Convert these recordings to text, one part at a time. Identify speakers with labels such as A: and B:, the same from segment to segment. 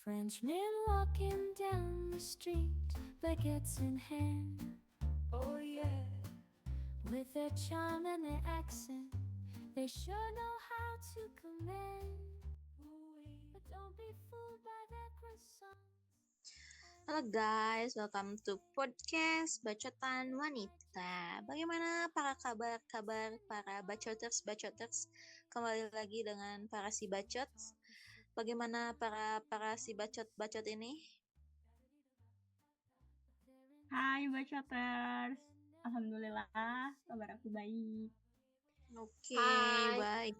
A: Frenchmen walking down the street, baguettes in hand. Oh yeah. With their charm and their accent, they sure know how to command. But don't be fooled by their croissants.
B: Halo guys, welcome to podcast Bacotan Wanita. Bagaimana para kabar para bacoters? Kembali lagi dengan para si bacots. Bagaimana para si bacot ini?
C: Hai Bacoters, alhamdulillah kabar aku baik.
B: Oke,
D: Hai.
B: baik.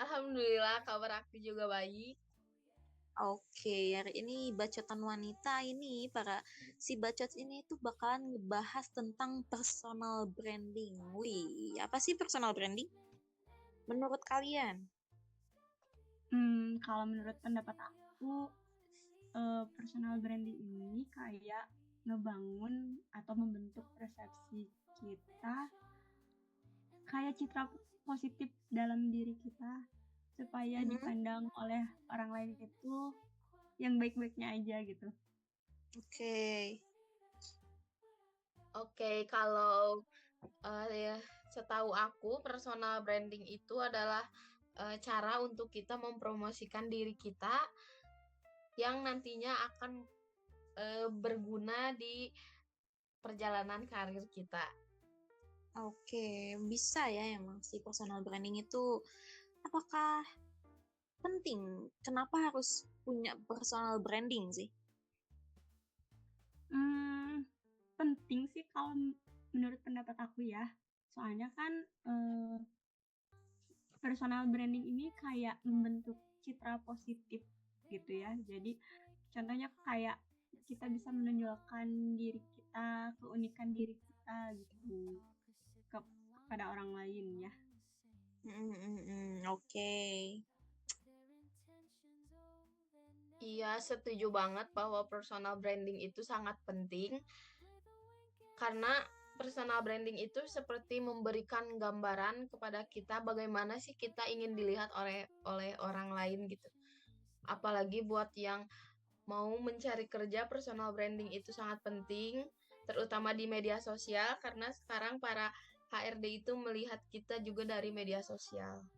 D: Alhamdulillah kabar aku juga baik.
B: Oke, hari ini Bacotan Wanita ini para si bacot ini tuh bakalan ngebahas tentang personal branding. Wih, apa sih personal branding? Menurut kalian?
C: Kalau menurut pendapat aku, personal branding ini kayak ngebangun atau membentuk persepsi kita, kayak citra positif dalam diri kita supaya dipandang oleh orang lain itu yang baik-baiknya aja gitu.
D: Oke, kalau setahu aku personal branding itu adalah cara untuk kita mempromosikan diri kita yang nantinya akan berguna di perjalanan karir kita.
B: Oke, bisa ya emang si personal branding itu apakah penting? Kenapa harus punya personal branding sih?
C: Penting sih kalau menurut pendapat aku ya. Soalnya kan personal branding ini kayak membentuk citra positif gitu ya. Jadi contohnya kayak kita bisa menonjolkan diri kita, keunikan diri kita gitu kepada orang lain ya.
B: Oke.
D: Iya, setuju banget bahwa personal branding itu sangat penting karena personal branding itu seperti memberikan gambaran kepada kita bagaimana sih kita ingin dilihat oleh orang lain gitu. Apalagi buat yang mau mencari kerja, personal branding itu sangat penting, terutama di media sosial karena sekarang para HRD itu melihat kita juga dari media sosial.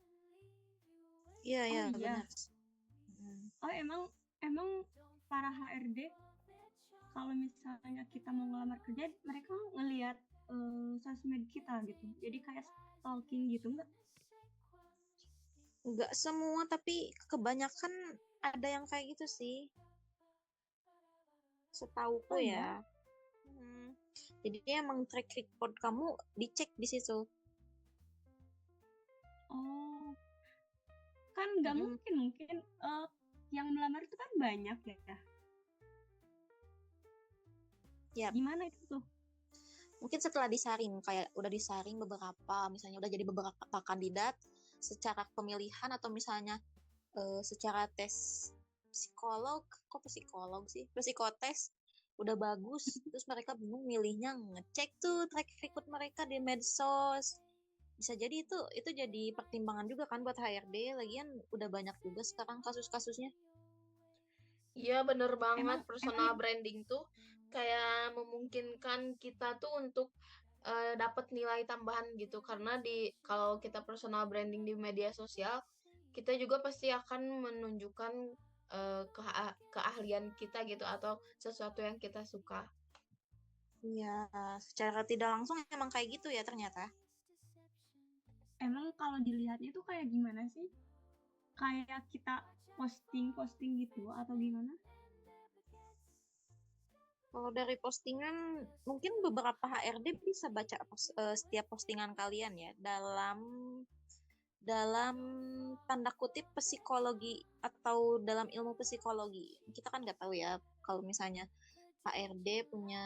B: Iya, benar.
C: Oh, emang para HRD kalau misalnya kita mau ngelamar kerja, mereka ngelihat sosmed kita gitu. Jadi kayak stalking gitu enggak?
B: Enggak semua, tapi kebanyakan ada yang kayak gitu sih. Setauku ya. Jadi emang track record kamu dicek di situ.
C: Oh, kan nggak mungkin yang melamar itu kan banyak ya.
B: Yap.
C: Gimana itu tuh?
B: Mungkin setelah disaring, kayak udah disaring beberapa, misalnya udah jadi beberapa kandidat secara pemilihan atau misalnya secara tes psikotes udah bagus, terus mereka bingung milihnya, ngecek tuh track record mereka di medsos. Bisa jadi itu jadi pertimbangan juga kan buat HRD, lagian udah banyak juga sekarang kasus-kasusnya.
D: Iya bener banget, personal branding tuh kayak memungkinkan kita tuh untuk dapat nilai tambahan gitu karena kalau kita personal branding di media sosial kita juga pasti akan menunjukkan keahlian kita gitu atau sesuatu yang kita suka.
B: Iya, secara tidak langsung emang kayak gitu ya ternyata.
C: Emang kalau dilihatnya tuh kayak gimana sih? Kayak kita posting gitu atau gimana?
B: Kalau dari postingan, mungkin beberapa HRD bisa baca setiap postingan kalian ya dalam tanda kutip psikologi atau dalam ilmu psikologi. Kita kan nggak tahu ya kalau misalnya HRD punya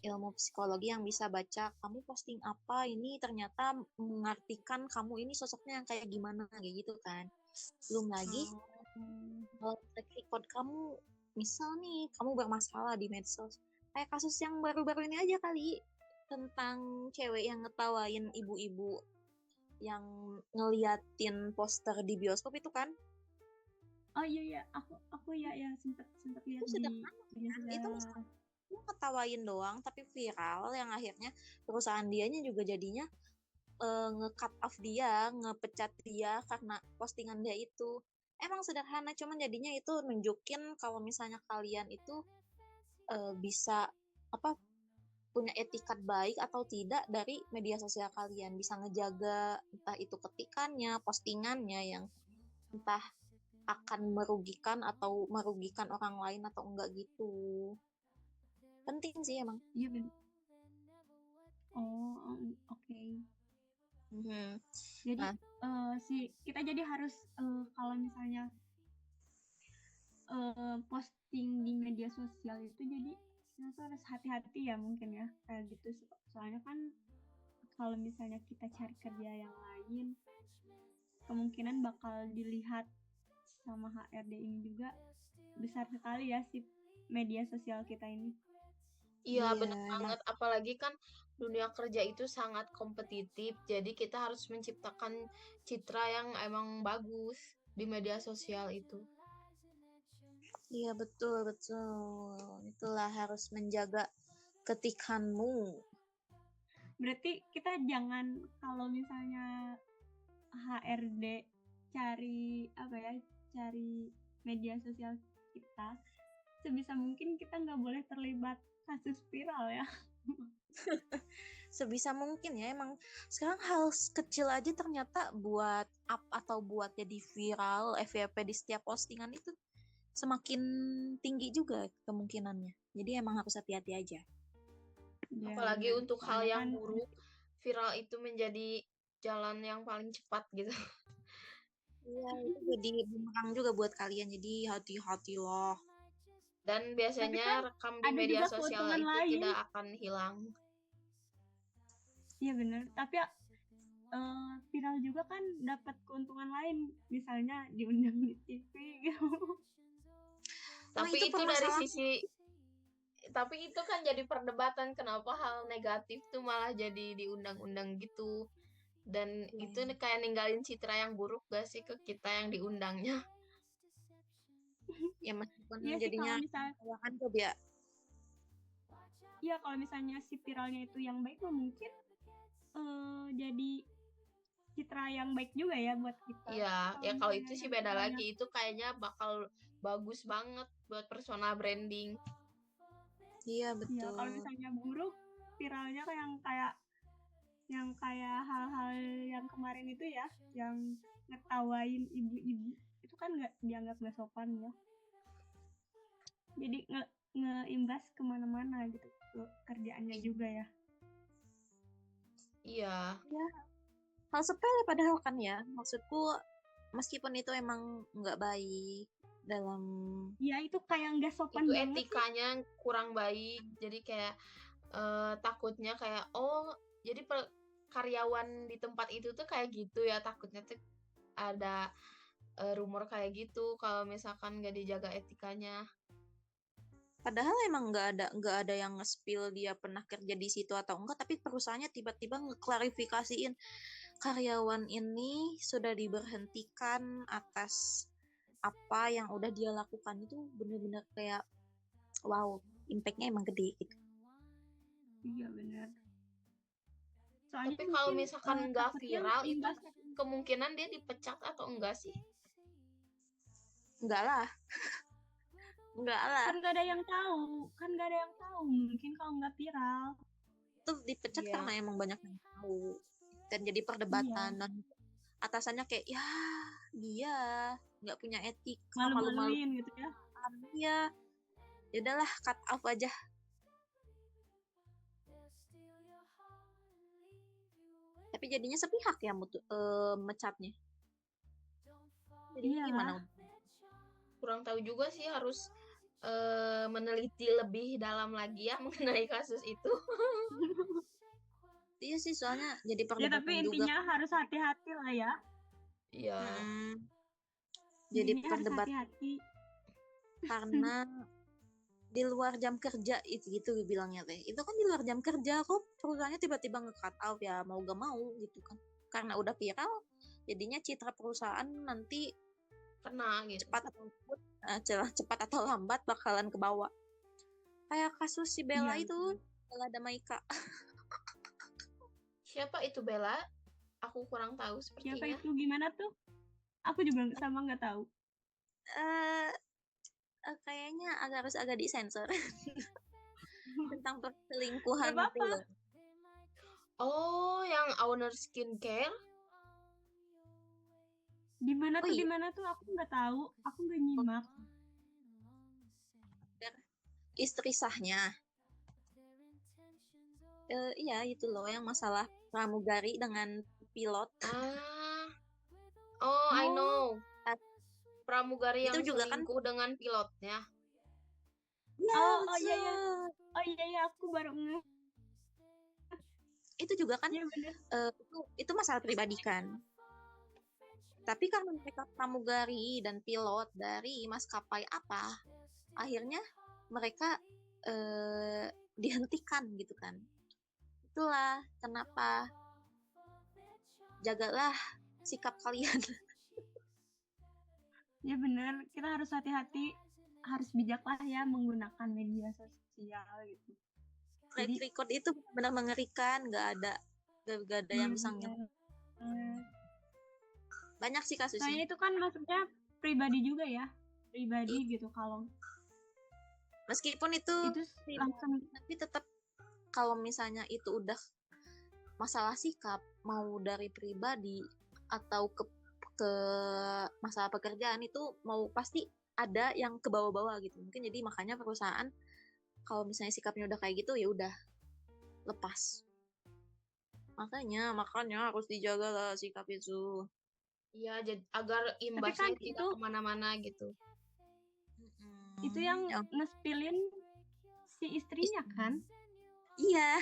B: ilmu psikologi yang bisa baca kamu posting apa ini ternyata mengartikan kamu ini sosoknya yang kayak gimana kayak gitu kan. Belum lagi kalau track record kamu, misal nih kamu bermasalah di medsos, kayak kasus yang baru-baru ini aja kali, tentang cewek yang ngetawain ibu-ibu yang ngeliatin poster di bioskop itu kan.
C: Oh iya, aku ya sempet lihat
B: Itu
C: di
B: sederhana
C: media
B: kan? Itu
C: sosial.
B: lu ngetawain doang tapi viral yang akhirnya perusahaan dianya juga jadinya nge-cut off dia, ngepecat dia karena postingan dia itu. Emang sederhana, cuman jadinya itu nunjukin kalau misalnya kalian itu bisa apa punya etikat baik atau tidak dari media sosial kalian, bisa ngejaga entah itu ketikannya, postingannya yang entah akan merugikan atau merugikan orang lain atau enggak gitu. Penting sih emang.
C: Iya bener. Oh, oke.
B: Mhm.
C: Jadi
B: Nah,
C: kita jadi harus kalau misalnya posting di media sosial itu jadi kita tuh harus hati-hati ya mungkin ya kayak gitu. Soalnya kan kalau misalnya kita cari kerja yang lain kemungkinan bakal dilihat sama HRD ini juga besar sekali ya si media sosial kita ini.
D: Iya,
B: iya,
D: benar
B: nah,
D: banget. Apalagi kan dunia kerja itu sangat kompetitif, jadi kita harus menciptakan citra yang emang bagus di media sosial itu.
B: iya betul betul. Itulah harus menjaga ketikanmu.
C: Berarti kita jangan kalau misalnya HRD cari apa ya, cari media sosial kita, sebisa mungkin kita nggak boleh terlibat kasus viral ya.
B: Sebisa mungkin ya emang sekarang hal kecil aja ternyata buat up atau buat jadi viral FYP di setiap postingan itu semakin tinggi juga kemungkinannya. Jadi emang harus hati-hati aja.
C: Ya,
D: Apalagi
C: benar.
D: untuk hal
C: Soalnya
D: yang
C: kan
D: buruk, viral itu menjadi jalan yang paling cepat gitu.
B: Iya, itu jadi bumerang juga buat kalian. Jadi hati-hati loh.
D: Dan
C: tapi
D: biasanya
C: kan
D: rekam di
C: ada
D: media
C: juga
D: sosial
C: keuntungan
D: itu
C: lain.
D: tidak akan hilang.
C: Iya benar. Tapi viral juga kan dapat keuntungan lain, misalnya diundang di TV gitu.
D: Tapi
B: itu
D: itu dari
B: permasalahan.
D: tapi itu kan jadi perdebatan kenapa hal negatif tuh malah jadi diundang-undang gitu. Dan itu kayak ninggalin citra yang buruk gak sih ke kita yang diundangnya?
B: Ya meskipun
C: Iya sih
B: jadinya kan ya.
C: iya kalau misalnya si viralnya itu yang baik mungkin jadi citra yang baik juga ya buat kita.
D: Iya, ya kalau itu sih beda
C: citranya,
D: lagi. Itu kayaknya bakal bagus banget buat personal branding.
B: Iya
C: iya
B: betul.
C: kalau misalnya buruk viralnya yang kayak hal-hal yang kemarin itu ya, yang ngetawain ibu-ibu itu kan nggak dianggap nggak sopan ya. Jadi ngeimbas kemana-mana gitu ke kerjaannya juga ya.
D: Iya.
B: Ya, hal sepele padahal kan ya. Maksudku meskipun itu emang nggak baik dalam.
C: Ya itu kayak nggak sopan
D: Itu
C: banget sih.
D: etikanya kurang baik. Jadi kayak takutnya kayak jadi karyawan di tempat itu tuh kayak gitu ya, takutnya tuh ada rumor kayak gitu kalau misalkan nggak dijaga etikanya.
B: Padahal emang nggak ada yang nge-spill dia pernah kerja di situ atau enggak, tapi perusahaannya tiba-tiba ngeklarifikasiin karyawan ini sudah diberhentikan atas apa yang udah dia lakukan. Itu bener-bener kayak wow, impactnya emang gede gitu.
C: Iya benar. Soalnya
D: Tapi kalau
C: mungkin
D: misalkan nggak
C: takutnya
D: viral itu
C: imbasnya
D: kemungkinan dia dipecat atau enggak sih?
B: Enggak lah. Enggak lah.
C: kan nggak ada yang tahu mungkin kalau nggak viral.
B: Itu dipecat
D: Iya.
B: karena emang banyak yang tahu dan jadi perdebatan dan atasannya kayak ya dia nggak punya etika,
C: malu-maluin gitu ya.
B: Ya udahlah cut off aja. Tapi jadinya sepihak ya mecatnya. Jadi gimana?
D: Kurang tahu juga sih, harus meneliti lebih dalam lagi ya mengenai kasus itu.
B: Iya sih soalnya jadi
C: Ya
B: perdebatan
C: tapi
B: juga.
C: intinya harus hati-hati lah ya.
D: Iya.
B: Jadi
C: Intinya harus
B: perdebatan
C: hati-hati.
B: karena di luar jam kerja itu bilangnya teh. Itu kan di luar jam kerja kok perusahaannya tiba-tiba nge-cut out ya mau gak mau gitu kan. Karena udah viral jadinya citra perusahaan nanti
D: kena gitu.
B: cepat atau lambat bakalan ke bawah. Kayak kasus si Bella
C: Iya,
B: itu,
C: betul.
B: Bella Damaika.
D: Siapa itu Bella? Aku kurang tahu
C: Siapa
D: sepertinya.
C: itu, gimana tuh? Aku juga sama nggak tahu.
B: Eh, kayaknya harus agak disensor tentang perselingkuhan
C: Gak
B: itu
C: apa-apa.
B: loh.
D: Oh, yang owner skincare?
C: Di mana
B: Oh
C: tuh,
B: iya.
C: di mana tuh? Aku nggak tahu. Aku nggak nyimak.
B: Istri sahnya. Iya itu loh yang masalah pramugari dengan pilot.
D: Ah, oh, I know. Pramugari
B: Itu
D: yang
B: juga kan
D: selingkuh dengan pilotnya.
B: ya
C: Oh iya ya.
B: betul.
C: Oh iya ya, aku baru ngeh.
B: Itu juga kan
C: Iya bener.
B: itu masalah pribadi kan. Tapi karena mereka pramugari dan pilot dari maskapai apa, akhirnya mereka dihentikan gitu kan. Itulah kenapa jagalah sikap kalian.
C: Ya bener, kita harus hati-hati, harus bijak lah ya menggunakan media sosial gitu.
B: Track
C: Jadi
B: record itu benar mengerikan, nggak ada yang bisa
C: bener.
B: banyak sih kasusnya.
C: Soalnya itu kan maksudnya pribadi juga ya, pribadi gitu. Kalau
B: Meskipun itu
C: langsung
B: tapi tetap kalau misalnya itu udah masalah sikap, mau dari pribadi atau ke masalah pekerjaan, itu mau pasti ada yang ke bawah-bawah gitu. Mungkin jadi makanya perusahaan kalau misalnya sikapnya udah kayak gitu ya udah lepas. Makanya harus dijaga lah sikap itu.
D: Iya, agar imbasnya
C: kan
D: tidak
C: itu-
D: kemana-mana gitu.
C: itu yang nge-spillin si istrinya kan.
B: Iya.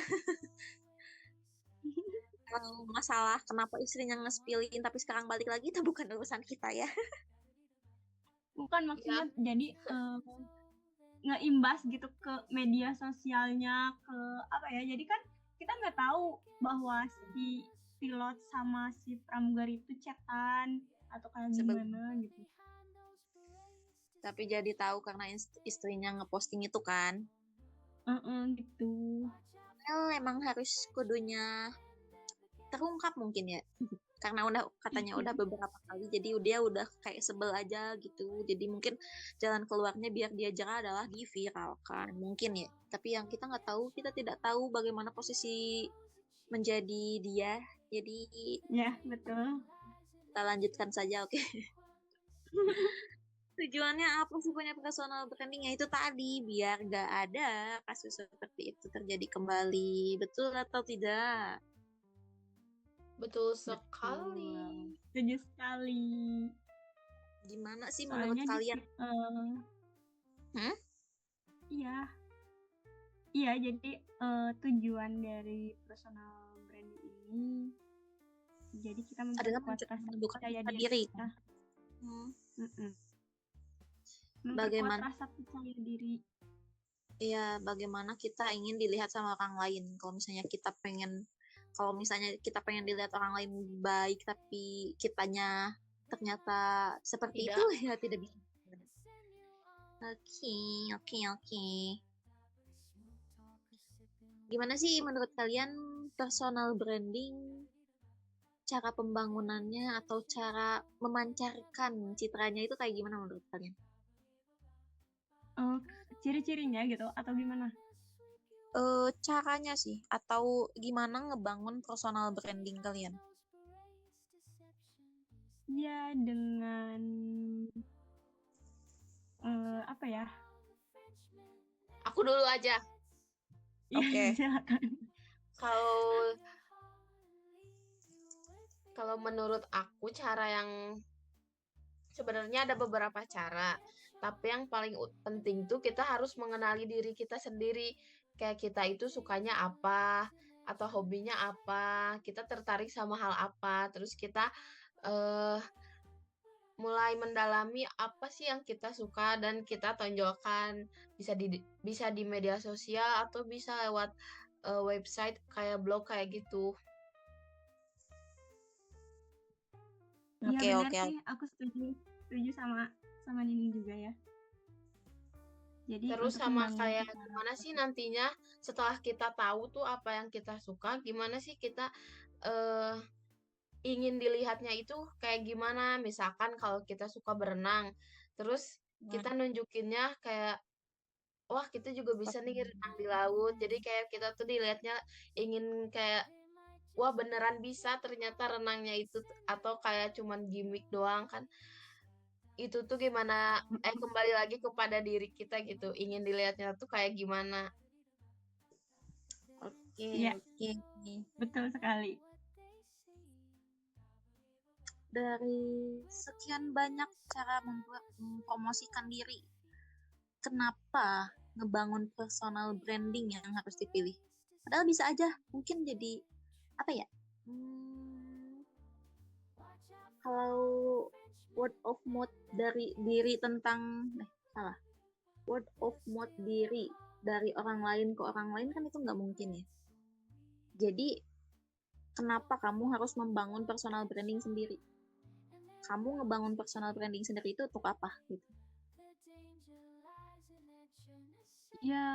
B: Kalau masalah kenapa istrinya nge-spillin tapi sekarang balik lagi, itu bukan urusan kita ya.
C: Bukan maksudnya jadi ngeimbas gitu ke media sosialnya, ke apa ya, jadi kan kita nggak tahu bahwa si pilot sama si pramugari itu chatan atau kayak gimana gitu.
B: Tapi jadi tahu karena istrinya ngeposting itu kan.
C: Gitu.
B: Emang harus kudunya terungkap mungkin ya. Karena katanya udah beberapa kali, jadi dia udah kayak sebel aja gitu. Jadi mungkin jalan keluarnya biar dia jerah adalah diviralkan mungkin ya. Tapi yang kita nggak tahu, kita tidak tahu bagaimana posisi menjadi dia. Jadi
C: ya betul,
B: kita lanjutkan saja, oke. Tujuannya apa sih punya personal branding? Ya itu tadi, biar gak ada kasus seperti itu terjadi kembali. Betul atau tidak?
D: Betul sekali.
C: Setuju sekali.
B: Gimana sih
C: Soalnya
B: menurut kalian?
C: Iya, jadi tujuan dari personal branding ini, jadi kita memperkuat rasa percaya diri kita.
B: Bagaimana
C: rasa percaya diri.
B: Iya, bagaimana kita ingin dilihat sama orang lain. Kalau misalnya kita pengen dilihat orang lain baik, tapi kitanya ternyata seperti
D: Tidak.
B: itu, ya tidak bisa. Oke. Gimana sih menurut kalian personal branding, cara pembangunannya atau cara memancarkan citranya itu kayak gimana menurut kalian?
C: Ciri-cirinya gitu atau gimana?
B: Caranya sih, atau gimana ngebangun personal branding kalian?
C: Ya dengan apa ya?
D: Aku dulu aja.
B: Oke.
C: Silakan.
D: Kalau menurut aku cara yang sebenarnya ada beberapa cara, tapi yang paling penting tuh kita harus mengenali diri kita sendiri. Kayak kita itu sukanya apa atau hobinya apa, kita tertarik sama hal apa, terus kita mulai mendalami apa sih yang kita suka dan kita tonjolkan, bisa di media sosial atau bisa lewat website kayak blog kayak gitu.
C: Iya benar sih, aku setuju setuju sama Nining juga ya. Jadi
D: Terus
C: untuk
D: sama
C: membangun
D: kayak
C: secara
D: gimana sih
C: positif.
D: nantinya setelah kita tahu tuh apa yang kita suka, gimana sih kita eh, ingin dilihatnya itu kayak gimana. Misalkan kalau kita suka berenang, terus kita nunjukinnya kayak, wah kita juga bisa nih renang di laut. Jadi kayak kita tuh dilihatnya ingin kayak, wah beneran bisa ternyata renangnya itu atau kayak cuman gimmick doang kan. Itu tuh gimana, kembali lagi kepada diri kita gitu. Ingin dilihatnya tuh kayak gimana.
B: Oke,
C: Iya,
B: oke.
C: betul sekali.
B: Dari sekian banyak cara mempromosikan diri, kenapa ngebangun personal branding yang harus dipilih? Padahal bisa aja mungkin jadi apa ya? Kalau word of mouth dari diri tentang word of mouth diri dari orang lain ke orang lain kan itu nggak mungkin ya. Jadi kenapa kamu harus membangun personal branding sendiri? Kamu ngebangun personal branding sendiri itu untuk apa gitu?
C: Ya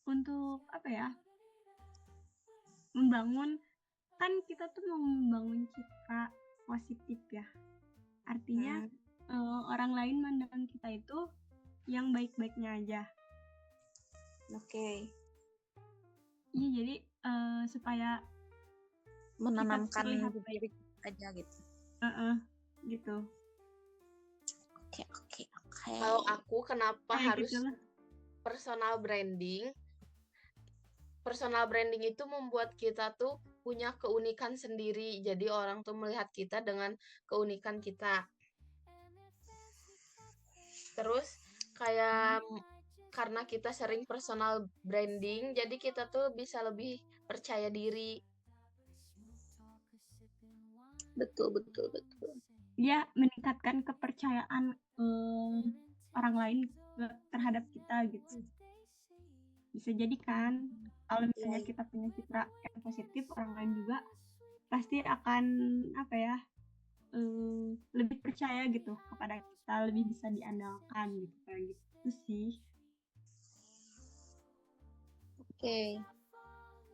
C: untuk apa ya? Membangun, kan kita tuh mau membangun citra positif ya. Artinya orang lain mandang kita itu yang baik-baiknya aja.
B: Oke.
C: Iya, jadi supaya
B: Menanamkan
C: terlihat
B: diri aja gitu.
C: gitu.
B: Oke.
D: Kalau aku kenapa
C: Kayak
D: harus
C: gitu lah.
D: personal branding? Personal branding itu membuat kita tuh punya keunikan sendiri. Jadi orang tuh melihat kita dengan keunikan kita. Terus kayak karena kita sering personal branding, jadi kita tuh bisa lebih percaya diri.
B: Betul.
C: Dia meningkatkan kepercayaan orang lain terhadap kita gitu. Bisa jadi kan kalau misalnya kita punya citra yang positif, orang lain juga pasti akan apa ya, lebih percaya gitu kepada kita, lebih bisa diandalkan gitu, kayak gitu sih.
B: Oke.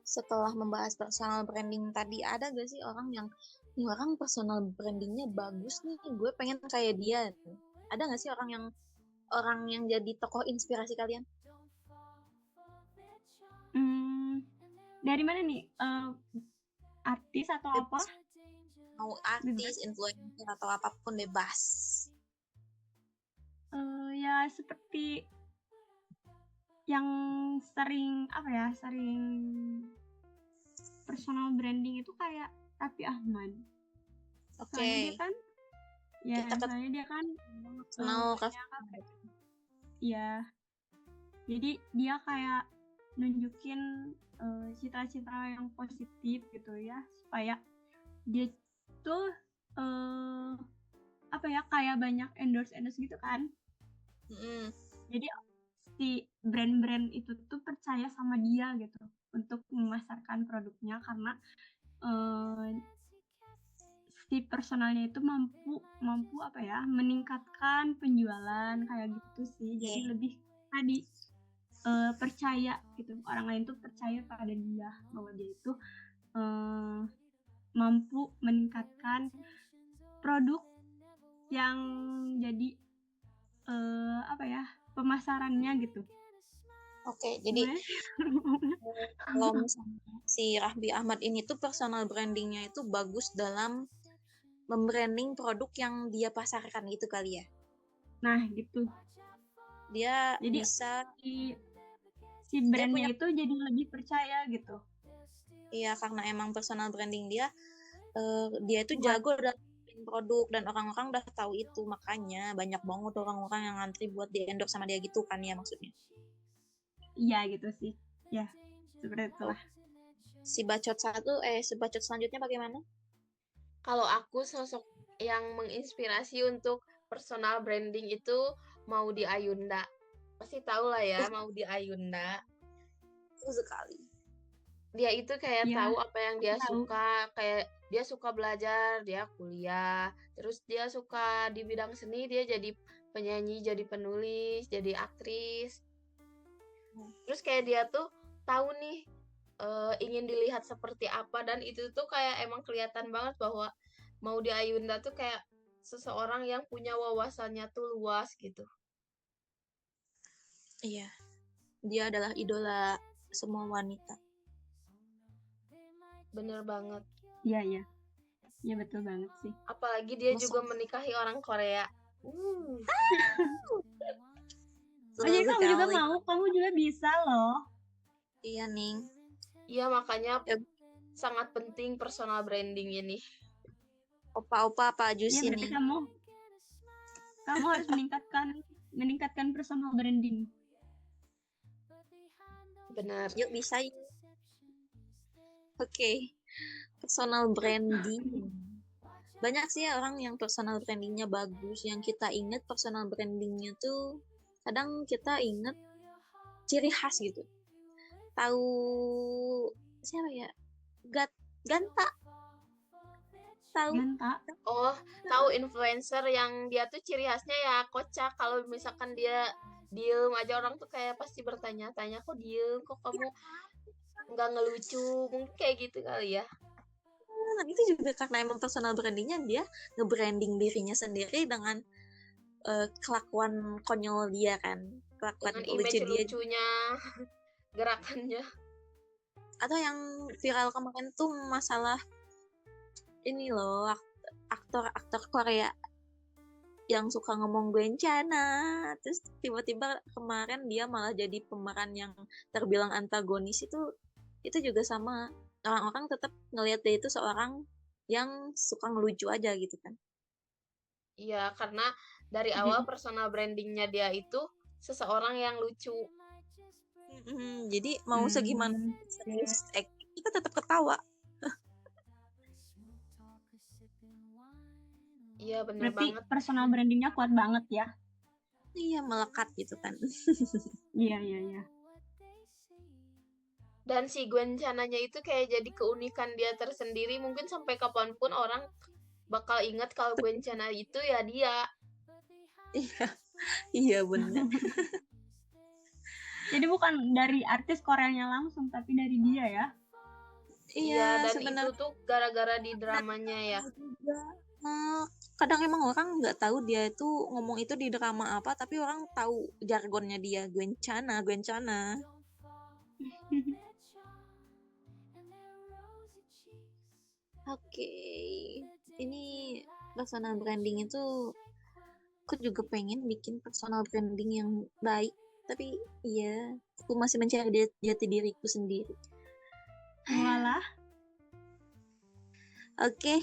B: Setelah membahas personal branding tadi, ada gak sih orang yang ini orang personal brandingnya bagus nih, gue pengen kayak dia? Ada gak sih orang yang jadi tokoh inspirasi kalian?
C: Dari mana nih? Artis atau apa?
B: Mau artis, influencer atau apapun bebas.
C: Ya seperti yang sering personal branding itu kayak Raffi Ahmad.
B: Oke.
C: Soalnya dia kan, ya
B: Kita
C: soalnya dia kan
B: kenal
C: ya. Jadi dia kayak nunjukin cita-cita yang positif gitu ya, supaya dia tuh kayak banyak endorse gitu kan. Jadi si brand-brand itu tuh percaya sama dia gitu untuk memasarkan produknya, karena si personalnya itu mampu meningkatkan penjualan kayak gitu sih. Jadi lebih tadi percaya gitu, orang lain tuh percaya pada dia bahwa dia itu mampu meningkatkan produk yang jadi pemasarannya gitu.
B: Oke, jadi kalau misalnya si Raffi Ahmad ini tuh personal brandingnya itu bagus dalam membranding produk yang dia pasarkan gitu kali ya.
C: Nah, gitu.
B: Dia
C: jadi
B: bisa
C: si brandnya itu jadi lebih percaya gitu.
B: Iya, karena emang personal branding dia itu jago dalam produk dan orang-orang udah tahu itu, makanya banyak banget orang-orang yang ngantri buat di endorse sama dia gitu kan ya maksudnya.
C: Iya gitu sih. Ya, seperti itulah.
B: Si bacot selanjutnya bagaimana?
D: Kalau aku sosok yang menginspirasi untuk personal branding itu Maudy Ayunda. Pasti tahu lah ya Maudy Ayunda.
B: Sekali.
D: dia itu kayak
C: Iya,
D: tahu apa yang dia
C: tahu.
D: suka, kayak dia suka belajar, dia kuliah, terus dia suka di bidang seni, dia jadi penyanyi, jadi penulis, jadi aktris. Terus kayak dia tuh tahu nih ingin dilihat seperti apa, dan itu tuh kayak emang kelihatan banget bahwa Maudy Ayunda tuh kayak seseorang yang punya wawasannya tuh luas gitu.
B: Iya, dia adalah idola semua wanita.
D: Bener banget.
C: Iya, iya. Iya, betul banget sih.
D: Apalagi dia
B: Masuk.
D: juga menikahi orang Korea.
C: Oh, jadi
B: Seru
C: kamu juga
B: sekali.
C: mau, kamu juga bisa loh.
B: Iya, Ning.
D: Iya, makanya
B: Ya,
D: sangat penting personal branding ini.
B: opa-opa apa
C: Iya,
B: Juicy
C: berarti
B: nih?
C: kamu harus meningkatkan personal branding.
D: Benar.
B: Yuk, bisa yuk. Oke. Personal branding. Banyak sih orang yang personal brandingnya bagus. Yang kita ingat personal brandingnya tuh kadang kita ingat ciri khas gitu. Tahu siapa ya? Ganta. Tahu?
C: Ganta.
D: Oh, tahu influencer yang dia tuh ciri khasnya ya kocak. Kalau misalkan dia diem aja, orang tuh kayak pasti bertanya-tanya, kok diem, kok kamu nggak ngelucu, mungkin kayak gitu kali ya.
B: Nah, itu juga karena emang personal brandingnya dia nge-branding dirinya sendiri dengan kelakuan konyol dia kan, kelakuan
D: Dengan
B: lucu
D: image
B: dia.
D: lucunya, gerakannya.
B: Atau yang viral kemarin tuh masalah ini loh, aktor Korea yang suka ngomong Gwencana, terus tiba-tiba kemarin dia malah jadi pemeran yang terbilang antagonis. Itu juga sama, orang-orang tetap ngelihat dia itu seorang yang suka ngelucu aja gitu kan.
D: Iya, karena dari awal personal brandingnya dia itu seseorang yang lucu.
B: Jadi mau segimana serius acting, kita tetap ketawa.
D: Iya, bener
C: Berarti
D: banget.
C: personal brandingnya kuat banget ya.
B: Iya, melekat gitu kan.
C: Iya, iya, iya.
D: Dan si Gwencananya itu kayak jadi keunikan dia tersendiri. Mungkin sampai kapanpun orang bakal ingat kalau Gwencana itu ya dia.
B: Iya, iya benar.
C: Jadi bukan dari artis Koreanya langsung, tapi dari dia ya.
D: Iya, dan
B: sebenarnya
D: itu tuh gara-gara di dramanya ya.
B: juga. Kadang emang orang nggak tahu dia itu ngomong itu di drama apa, tapi orang tahu jargonnya dia, Gwencana. Oke, ini personal branding itu aku juga pengen bikin personal branding yang baik, tapi iya, aku masih mencari jati diriku sendiri.
C: Walah.
B: Oke.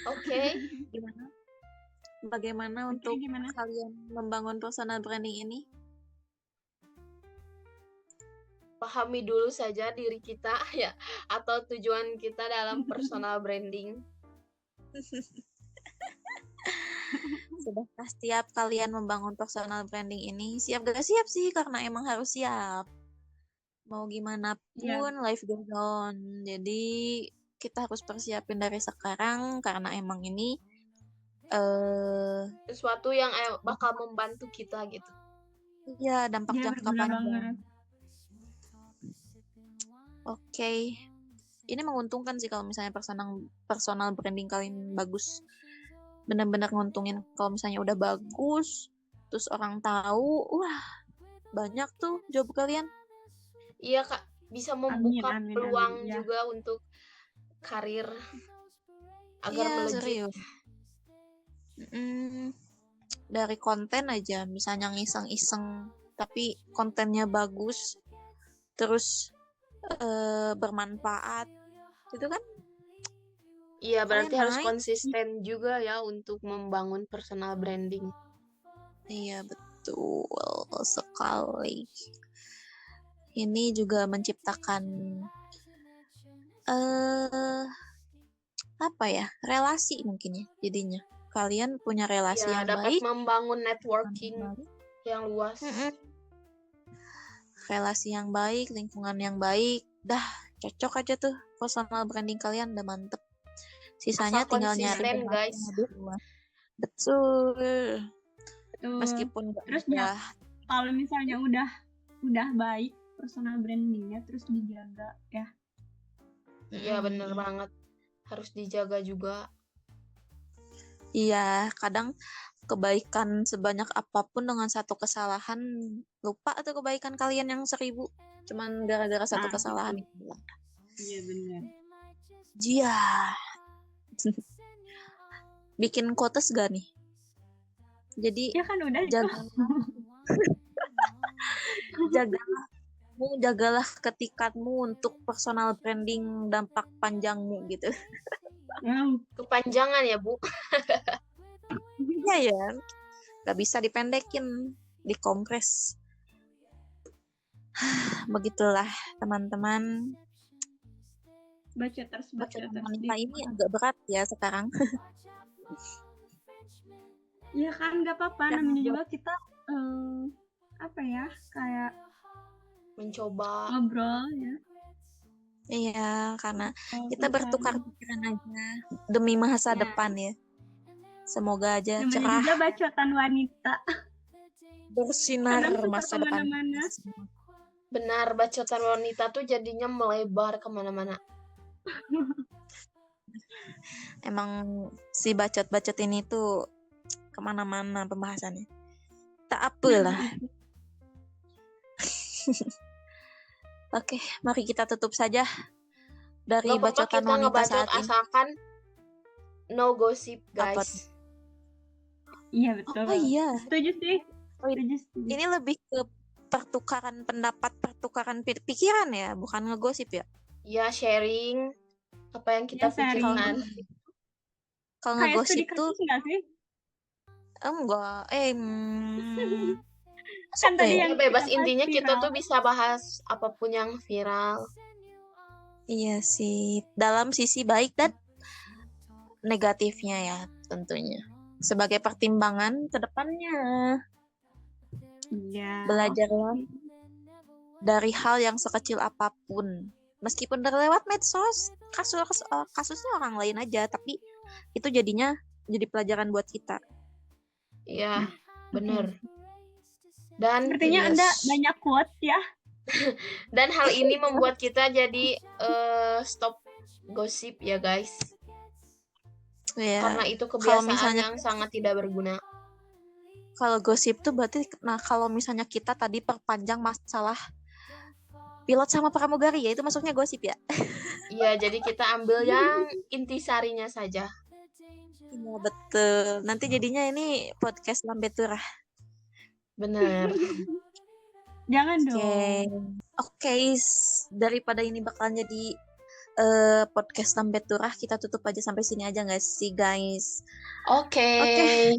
D: Oke.
B: Bagaimana
C: Oke,
B: untuk
C: gimana?
B: kalian membangun personal branding ini?
D: Pahami dulu saja diri kita ya, atau tujuan kita dalam personal branding.
B: Sudahkah setiap kalian membangun personal branding ini? Siap gak siap sih, karena emang harus siap. Mau gimana pun, life goes on. Jadi kita harus persiapin dari sekarang, karena emang ini
D: sesuatu yang bakal membantu kita gitu.
B: iya, dampak
C: Iya,
B: jangka
C: berguna
B: panjang.
C: banget.
B: Oke. Ini menguntungkan sih kalau misalnya personal branding kalian bagus. Benar-benar nguntungin kalau misalnya udah bagus, terus orang tahu, wah, banyak tuh job kalian.
D: Iya, Kak, bisa membuka
C: Amin,
D: peluang
C: ya.
D: juga untuk karir agar
B: Iya,
D: melejit.
B: serius. Dari konten aja, misalnya ngiseng-iseng, tapi kontennya bagus, terus bermanfaat, gitu kan?
D: Iya, berarti
B: Kalian
D: harus
B: naik.
D: konsisten juga ya untuk membangun personal branding.
B: Iya, betul sekali. Ini juga menciptakan apa ya, relasi mungkin ya jadinya. Kalian punya relasi
D: Ya,
B: yang
D: dapat
B: baik,
D: membangun networking yang luas.
B: relasi yang baik, lingkungan yang baik, dah cocok aja tuh personal branding kalian, udah mantep. Sisanya
D: Asal
B: tinggal nyari
D: konsisten,
B: pemakai
D: guys.
B: yang lebih luas. Betul.
C: Tuh.
B: Meskipun nggak
C: Terus
B: mudah.
C: kalau misalnya udah baik personal brandingnya, terus dijaga ya.
D: Iya, bener banget. Harus dijaga juga.
B: Iya, kadang kebaikan sebanyak apapun dengan satu kesalahan, lupa tuh kebaikan kalian yang 1000 cuman gara-gara satu
C: Nah,
B: kesalahan
C: itu.
B: itu.
C: Iya benar.
B: Jia. Bikin quotes gak nih? Jadi
C: Ya kan udah itu.
B: jagalah ketikatmu untuk personal branding dampak panjangmu gitu.
D: Kepanjangan ya, Bu.
B: Iya ya, gak bisa dipendekin, dikompres. Begitulah teman-teman.
C: Bacoters
B: Wanita ini agak berat ya sekarang.
C: Ya kan nggak apa-apa, namanya juga kita apa ya, kayak
D: Mencoba.
C: ngobrol ya.
B: Iya, karena kita bertukar pikiran aja demi masa depan ya. Semoga aja
C: Namanya
B: cerah,
C: juga bacotan wanita.
B: bersinar
C: Kadang suka
B: masa depan.
C: kemana-mana.
D: Benar, bacotan wanita tuh jadinya melebar kemana-mana.
B: Emang si bacot-bacot ini tuh kemana-mana pembahasannya. Tak apalah. Oke, mari kita tutup saja dari
D: Gak apa-apa
B: bacotan
D: kita
B: wanita
D: ngebacot
B: saat ini.
D: asalkan no gossip,
B: Apa
D: guys.
C: Iya betul.
B: Oh iya,
C: Setuju sih.
B: Oh,
C: Setuju.
B: ini lebih ke pertukaran pendapat, pertukaran pikiran ya, bukan ngegosip ya.
D: Ya, sharing apa yang kita
C: Ya, sharing.
D: pikirkan.
B: Kalau
C: Kayak
B: ngegosip
C: studi
B: tuh
C: kasus nggak sih?
B: enggak,
C: Kan tadi
D: Ya,
C: yang
D: bebas,
C: kita bahas
D: intinya kita
C: viral.
D: tuh bisa bahas apapun yang viral.
B: iya sih, dalam sisi baik dan negatifnya ya tentunya. Sebagai pertimbangan ke depannya,
C: Iya.
B: belajarlah dari hal yang sekecil apapun. Meskipun lewat medsos, kasusnya orang lain aja, tapi itu jadinya jadi pelajaran buat kita.
D: Iya, bener. Dan
C: Sepertinya Anda banyak quotes ya.
D: dan hal ini membuat kita jadi stop gosip ya, guys.
B: Ya,
D: Karena itu
B: kalau
D: kebiasaan
B: misalnya
D: yang sangat tidak berguna.
B: kalau gosip tuh berarti, nah kalau misalnya kita tadi perpanjang masalah pilot sama pramugari ya, itu masuknya gosip ya.
D: Iya, jadi kita ambil yang intisarinya saja.
B: Iya betul. Nanti jadinya ini podcast Lambe Turah.
D: Bener.
C: Jangan dong.
B: Oke, daripada ini bakalan jadi podcast Lambe Turah, kita tutup aja sampai sini aja nggak sih guys?
D: Oke.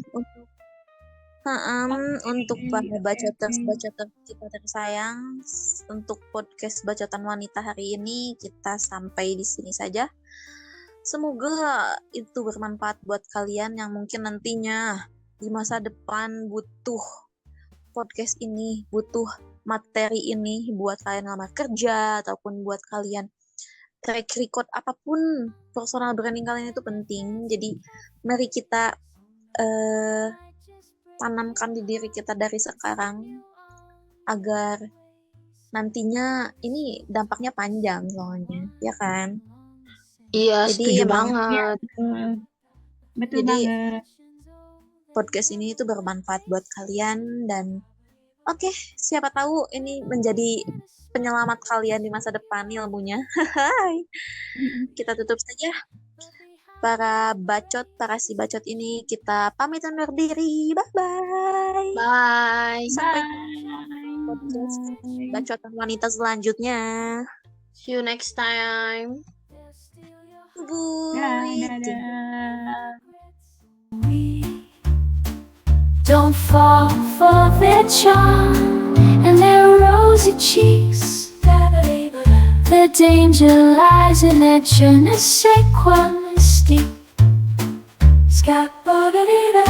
B: Untuk para bacoters kita tersayang, untuk podcast bacotan wanita hari ini kita sampai di sini saja. Semoga itu bermanfaat buat kalian yang mungkin nantinya di masa depan butuh podcast ini, butuh materi ini buat kalian ngelamar kerja ataupun buat kalian track record apapun. Personal branding kalian itu penting. Jadi mari kita tanamkan di diri kita dari sekarang agar nantinya ini dampaknya panjang soalnya, ya kan?
D: Iya,
B: Jadi
D: setuju
B: emang-
D: banget.
C: Betul
B: Jadi,
C: banget.
B: Podcast ini itu bermanfaat buat kalian dan oke, siapa tahu ini menjadi penyelamat kalian di masa depan ilmunya. Hai. Kita tutup saja. Para si bacot ini kita pamit undur diri. Bye-bye.
D: Bye.
B: Sampai
C: Bye.
B: podcast bacotan wanita selanjutnya.
D: See you next time.
C: Dadah.
A: Don't fall for their charm and their rosy cheeks. The danger lies in that je ne sais quoi mystique. Scaparita.